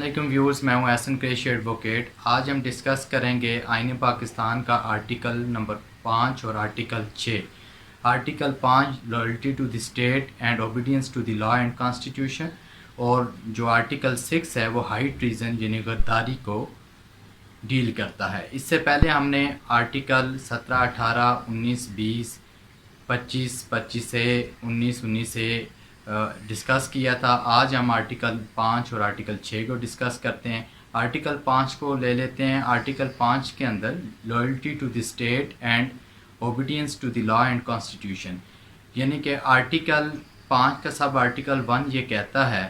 علیکم ویورز، میں ہوں احسن قریشی ایڈوکیٹ۔ آج ہم ڈسکس کریں گے آئین پاکستان کا آرٹیکل نمبر 5 اور article 6۔ Article 5 loyalty to the state and obedience to the law and constitution, اور جو آرٹیکل 6 ہے وہ ہائی ٹریزن یعنی غداری کو ڈیل کرتا ہے۔ اس سے پہلے ہم نے آرٹیکل 17، 18، 19، 20، 25، 25 سے 19 سے ڈسکس کیا تھا۔ آج ہم آرٹیکل 5 اور آرٹیکل 6 کو ڈسکس کرتے ہیں۔ آرٹیکل 5 کو لے لیتے ہیں۔ آرٹیکل 5 کے اندر loyalty to the state and obedience to the law and constitution, یعنی کہ آرٹیکل 5 کا سب آرٹیکل 1 یہ کہتا ہے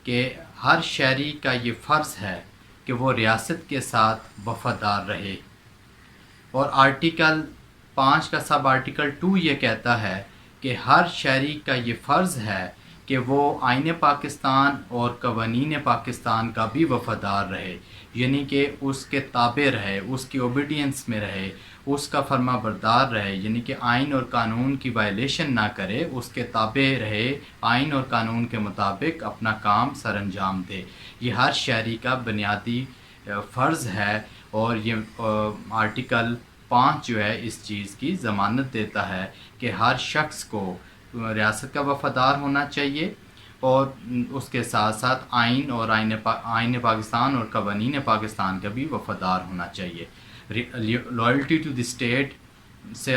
کہ ہر شہری کا یہ فرض ہے کہ وہ ریاست کے ساتھ وفادار رہے، اور آرٹیکل 5 کا سب آرٹیکل 2 یہ کہتا ہے کہ ہر شہری کا یہ فرض ہے کہ وہ آئین پاکستان اور قوانین پاکستان کا بھی وفادار رہے، یعنی کہ اس کے تابع رہے، اس کی اوبیڈینس میں رہے، اس کا فرما بردار رہے، یعنی کہ آئین اور قانون کی وائلیشن نہ کرے، اس کے تابع رہے، آئین اور قانون کے مطابق اپنا کام سر انجام دے۔ یہ ہر شہری کا بنیادی فرض ہے، اور یہ آرٹیکل 5 جو ہے اس چیز کی ضمانت دیتا ہے کہ ہر شخص کو ریاست کا وفادار ہونا چاہیے، اور اس کے ساتھ ساتھ آئین پاکستان اور قوانین پاکستان کا بھی وفادار ہونا چاہیے۔ لائلٹی ٹو دی اسٹیٹ سے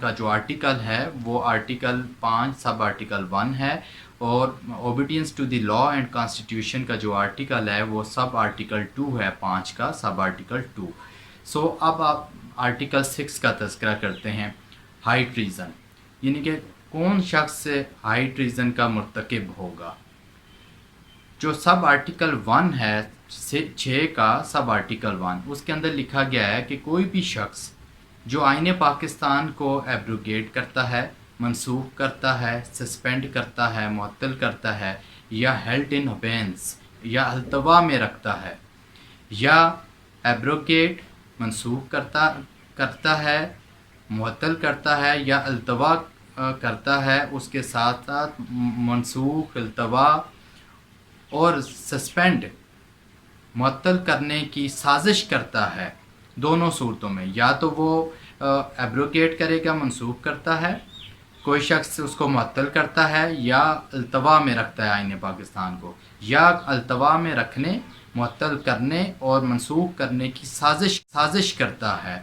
کا جو آرٹیکل ہے وہ آرٹیکل 5 سب آرٹیکل 1 ہے، اور obedience to the law and constitution کا جو آرٹیکل ہے وہ سب آرٹیکل 2 ہے، 5 کا سب آرٹیکل 2۔ اب آپ آرٹیکل 6 کا تذکرہ کرتے ہیں، ہائی ٹریزن، یعنی کہ کون شخص ہائی ٹریزن کا مرتکب ہوگا۔ جو سب آرٹیکل 1 ہے 6 کا سب آرٹیکل 1، اس کے اندر لکھا گیا ہے کہ کوئی بھی شخص جو آئین پاکستان کو ایبروگیٹ کرتا ہے، منسوخ کرتا ہے، سسپینڈ کرتا ہے، معطل کرتا ہے، یا ہیلڈ ان ابینس یا التوا میں رکھتا ہے، یا ایبروگیٹ منسوخ کرتا ہے، معطل کرتا ہے، یا التوا کرتا ہے، اس کے ساتھ ساتھ منسوخ، التوا اور سسپینڈ معطل کرنے کی سازش کرتا ہے، دونوں صورتوں میں یا تو وہ ایبروگیٹ کرے گا، منسوخ کرتا ہے، کوئی شخص اس کو معطل کرتا ہے، یا التوا میں رکھتا ہے آئین پاکستان کو، یا التوا میں رکھنے، معطل کرنے اور منسوخ کرنے کی سازش کرتا ہے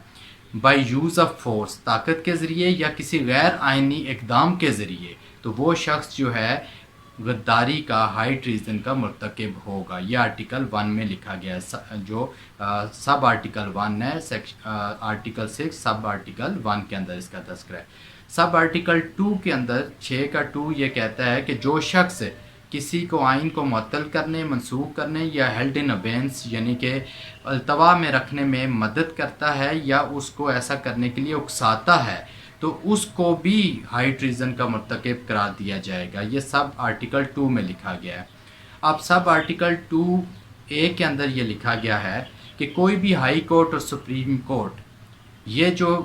بائی یوز آف فورس، طاقت کے ذریعے یا کسی غیر آئینی اقدام کے ذریعے، تو وہ شخص جو ہے غداری کا، ہائی ٹریزن کا مرتکب ہوگا۔ یہ آرٹیکل 1 میں لکھا گیا ہے، جو سب آرٹیکل 1 ہے، آرٹیکل 6 سب آرٹیکل 1 کے اندر اس کا تذکرہ ہے۔ سب آرٹیکل 2 کے اندر 6 کا 2 یہ کہتا ہے کہ جو شخص کسی کو آئین کو معطل کرنے، منسوخ کرنے یا ہیلڈ ان ابینس یعنی کہ التوا میں رکھنے میں مدد کرتا ہے، یا اس کو ایسا کرنے کے لیے اکساتا ہے، تو اس کو بھی ہائی ٹریزن کا مرتکب قرار دیا جائے گا۔ یہ سب آرٹیکل 2 میں لکھا گیا ہے۔ اب سب آرٹیکل 2A کے اندر یہ لکھا گیا ہے کہ کوئی بھی ہائی کورٹ اور سپریم کورٹ یہ جو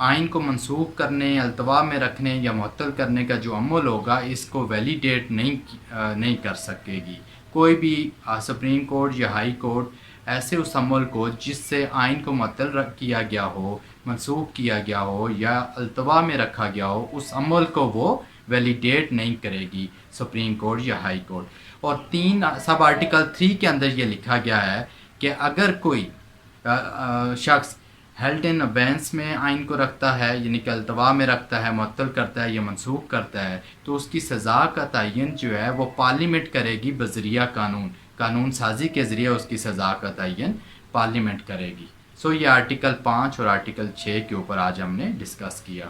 آئین کو منسوخ کرنے، التوا میں رکھنے یا معطل کرنے کا جو عمل ہوگا، اس کو ویلیڈیٹ نہیں کر سکے گی کوئی بھی سپریم کورٹ یا ہائی کورٹ ایسے اس عمل کو جس سے آئین کو معطل کیا گیا ہو، منسوخ کیا گیا ہو یا التوا میں رکھا گیا ہو، اس عمل کو وہ ویلیڈیٹ نہیں کرے گی سپریم کورٹ یا ہائی کورٹ۔ اور 3 سب آرٹیکل 3 کے اندر یہ لکھا گیا ہے کہ اگر کوئی شخص ہیلڈ ان ابینس میں آئین کو رکھتا ہے، یعنی کہ التوا میں رکھتا ہے، معطل کرتا ہے یا منسوخ کرتا ہے، تو اس کی سزا کا تعین جو ہے وہ پارلیمنٹ کرے گی بذریعہ قانون سازی کے ذریعے اس کی سزا کا تعین پارلیمنٹ کرے گی۔ یہ آرٹیکل 5 اور آرٹیکل 6 کے اوپر آج ہم نے ڈسکس کیا۔